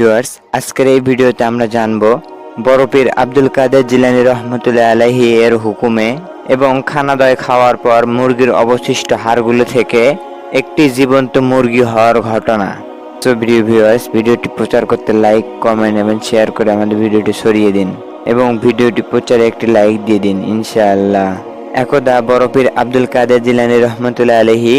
Viewers, আজকের এই ভিডিওতে আমরা জানব বড় পীর আব্দুল কাদের জিলানী রহমতুল্লাহ আলাইহি এর হুকুমে এবং খানাদয় খাওয়ার পর মুরগির অবশিষ্ট হাড়গুলো থেকে একটি জীবন্ত মুরগি হওয়ার ঘটনা। তো ভিউয়ার্স, ভিডিওটি প্রচার করতে লাইক, কমেন্ট এবং শেয়ার করে আমাদের ভিডিওটি ছড়িয়ে দিন এবং ভিডিওটি প্রচারে একটি লাইক দিয়ে দিন ইনশাআল্লাহ। একদা বড় পীর আব্দুল কাদের জিলানী রহমতুল্লাহ আলাইহি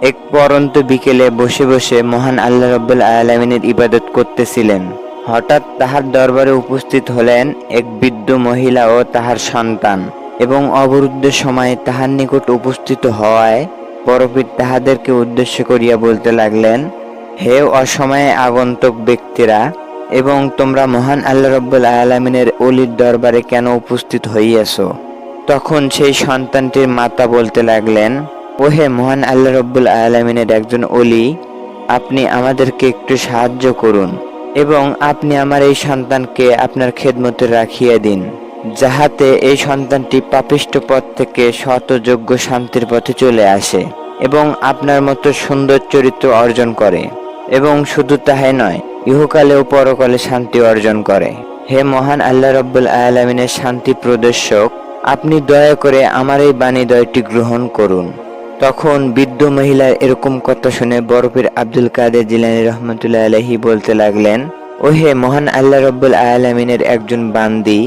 এক পরন্ত বিকেলে বসে বসে মহান আল্লাহ রাব্বুল আলামিনের ইবাদত করতেছিলেন। হঠাৎ তাহার দরবারে উপস্থিত হলেন এক বৃদ্ধ মহিলা ও তাহার সন্তান এবং অবরুদ্ধ সময়ে তাহার নিকট উপস্থিত হওয়ায় বড় পীর তাহাদেরকে উদ্দেশ্য করিয়া বলতে লাগলেন, হে অসময়ে আগন্তুক ব্যক্তিরা, এবং তোমরা মহান আল্লাহ রাব্বুল আলামিনের ওলির দরবারে কেন উপস্থিত হইয়াছ? তখন সেই সন্তানটির মাতা বলতে লাগলেন, ওহে মহান আল্লাহ রাব্বুল আলামিনের একজন ওলি, আপনি আমাদেরকে একটু সাহায্য করুন এবং আপনি আমার এই সন্তানকে আপনার খেদমতে রাখিয়া দিন, যাহাতে এই সন্তানটি পাপিষ্ঠ পথ থেকে সৎ ও যোগ্য শান্তির পথে চলে আসে এবং আপনার মতো সুন্দর চরিত্র অর্জন করে এবং শুধু তাহাই নয়, ইহকালে ও পরকালে শান্তি অর্জন করে। হে মহান আল্লাহ রাব্বুল আলামিনের শান্তি প্রদর্শক, আপনি দয়া করে আমার এই বাণীদ্বয়টি গ্রহণ করুন। তখন বৃদ্ধ মহিলার এরকম কথা শুনে বড় পীর আব্দুল কাদের জিলানী রহমতুল্লাহ আলাইহি বলতে লাগলেন, ওহে মহান আল্লাহ রাব্বুল আলামিনের একজন বান্দি,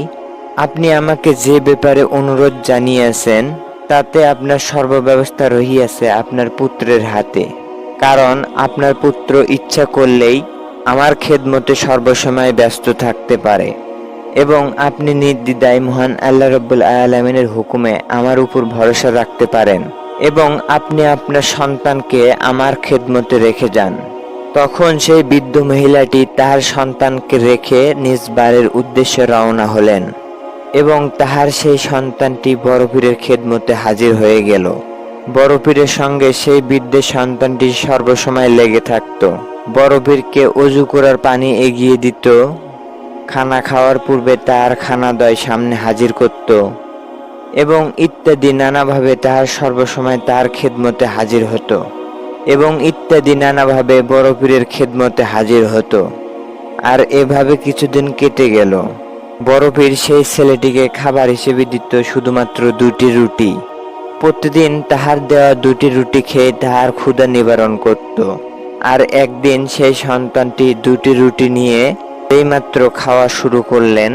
আপনি আমাকে যে ব্যাপারে অনুরোধ জানিয়েছেন তাতে আপনার সর্বব্যবস্থা রহিয়াছে আপনার পুত্রের হাতে। কারণ আপনার পুত্র ইচ্ছা করলেই আমার খেদমতে সর্বসময় ব্যস্ত থাকতে পারে এবং আপনি নির্দ্বিধায় মহান আল্লাহ রাব্বুল আলামিনের হুকুমে আমার উপর ভরসা রাখতে পারেন এবং আপনি আপনার সন্তানকে আমার খেদমতে রেখে যান। তখন সেই বৃদ্ধ মহিলাটি তাহার সন্তানকে রেখে নিজ বাড়ির উদ্দেশ্যে রওনা হলেন এবং তাহার সেই সন্তানটি বড় পীরের খেদমতে হাজির হয়ে গেল। বড় পীরের সঙ্গে সেই বৃদ্ধের সন্তানটি সর্বসময় লেগে থাকত। বড় পীরকে অজু করার পানি এগিয়ে দিত, খানা খাওয়ার পূর্বে তার খানাদয় সামনে হাজির করত এবং ইত্যাদি নানাভাবে তাহার সর্বসময় তার খেদমতে হাজির হতো এবং ইত্যাদি নানাভাবে বড় পীরের খেদমতে হাজির হতো। আর এভাবে কিছুদিন কেটে গেল। বড় পীর সেই ছেলেটিকে খাবার হিসেবে দিত শুধুমাত্র 2টি রুটি। প্রতিদিন তাহার দেওয়া 2টি রুটি খেয়ে তাহার ক্ষুধা নিবারণ করত। আর একদিন সেই সন্তানটি 2টি রুটি নিয়ে এইমাত্র খাওয়া শুরু করলেন।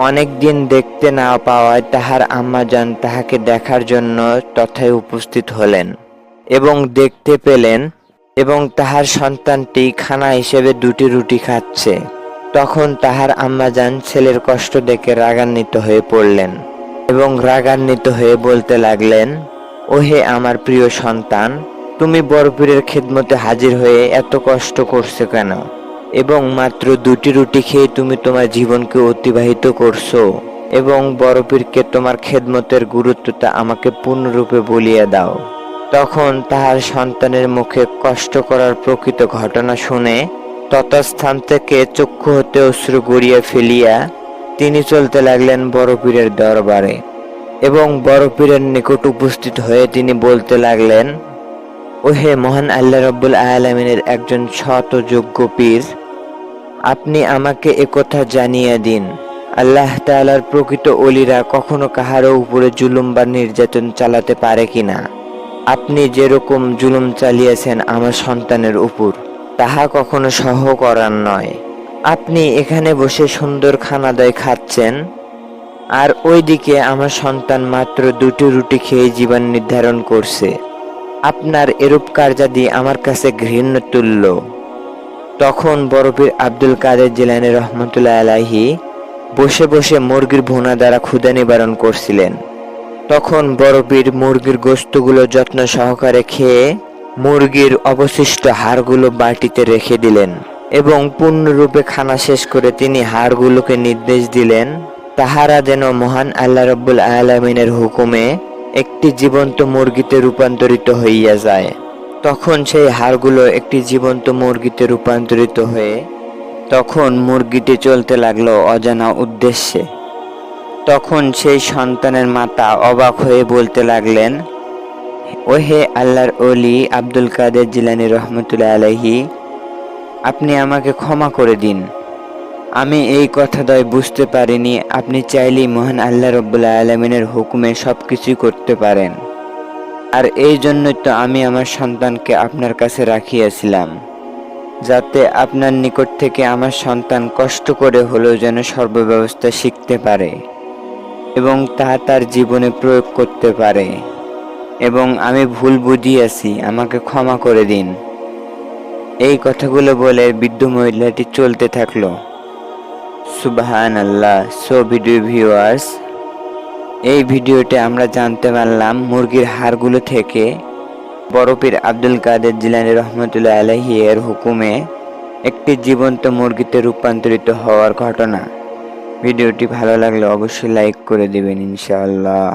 অনেক দিন দেখতে না পাওয়ায় তাহার আম্মাজান তাহাকে দেখার জন্য তথায় উপস্থিত হলেন এবং দেখতে পেলেন এবং তাহার সন্তানটি খানা হিসেবে 2টি রুটি খাচ্ছে। তখন তাহার আম্মাজান ছেলের কষ্ট দেখে রাগান্বিত হয়ে পড়লেন এবং রাগান্বিত হয়ে বলতে লাগলেন, ওহে আমার প্রিয় সন্তান, তুমি বড় পীরের খেদমতে হাজির হয়ে এত কষ্ট করছো কেন এবং মাত্র 2টি রুটি খেয়ে তুমি তোমার জীবনকে অতিবাহিত করছো এবং বড় পীরকে তোমার খেদমতের গুরুত্বটা আমাকে পূর্ণরূপে বলিয়ে দাও। তখন তাহার সন্তানের মুখে কষ্ট করার প্রকৃত ঘটনা শুনে ততস্থান থেকে চক্ষু হতে অশ্রু গড়িয়ে ফেলিয়া তিনি চলতে লাগলেন বড় পীরের দরবারে এবং বড় পীরের নিকট উপস্থিত হয়ে তিনি বলতে লাগলেন, ওহে মহান আল্লাহ রাব্বুল আলামিনের একজন সৎ ও যোগ্য পীর, আপনি আমাকে একথা জানিয়ে দিন, আল্লাহ তাআলার প্রকৃত ওলিরা কখনো কাহারও উপরে জুলুম বা নির্যাতন চালাতে পারে কিনা? আপনি যেরকম জুলুম চালিয়েছেন আমার সন্তানের উপর, তাহা কখনো সহ করার নয়। আপনি এখানে বসে সুন্দর খানাদয় খাচ্ছেন আর ওইদিকে আমার সন্তান মাত্র 2টি রুটি খেয়ে জীবন নির্ধারণ করছে। আপনার এরূপ কার্যাদি আমার কাছে ঘৃণ্য তুল্য। তখন বড় পীর আব্দুল কাদের জিলানী রহমতুল্লাহ আলাইহি বসে বসে মুরগির ভুনা দ্বারা ক্ষুধা নিবারণ করছিলেন। তখন বড় পীর মুরগির গোশতগুলো যত্ন সহকারে খেয়ে মুরগির অবশিষ্ট হাড়গুলো বাটিতে রেখে দিলেন এবং পূর্ণরূপে খানা শেষ করে তিনি হাড়গুলোকে নির্দেশ দিলেন তাহারা যেন মহান আল্লাহ রাব্বুল আলামিনের হুকুমে একটি জীবন্ত মুরগিতে রূপান্তরিত হইয়া যায়। তখন সেই হাড়গুলো একটি জীবন্ত মুরগিতে রূপান্তরিত হয়ে তখন মুরগিটি চলতে লাগলো অজানা উদ্দেশ্যে। তখন সেই সন্তানের মাতা অবাক হয়ে বলতে লাগলেন, ওহে আল্লাহর ওলি আব্দুল কাদের জিলানী রহমতুল্লাহ আলাইহি, আপনি আমাকে ক্ষমা করে দিন। আমি এই কথাটাই বুঝতে পারিনি, আপনি চাইলেই মহান আল্লাহ রাব্বুল আলামিনের হুকুমে সবকিছুই করতে পারেন। আর এই জন্যই তো আমি আমার সন্তানকে আপনার কাছে রাখিয়াছিলাম, যাতে আপনার নিকট থেকে আমার সন্তান কষ্ট করে হলেও যেন সর্বব্যবস্থা শিখতে পারে এবং তা তার জীবনে প্রয়োগ করতে পারে। এবং আমি ভুল বুঝিয়াছি, আমাকে ক্ষমা করে দিন। এই কথাগুলো বলে বৃদ্ধ মহিলাটি চলতে থাকলো। সুবহানাল্লাহ। সো ভিডিও ভিউয়ার্স, এই ভিডিওতে আমরা জানতে পারলাম মুরগির হাড়গুলো থেকে বড় পীর আব্দুল কাদের জিলানী রহমতুল্লাহ আলাইহি এর হুকুমে একটি জীবন্ত মুরগিতে রূপান্তরিত হওয়ার ঘটনা। ভিডিওটি ভালো লাগলে অবশ্যই লাইক করে দেবেন ইনশাআল্লাহ।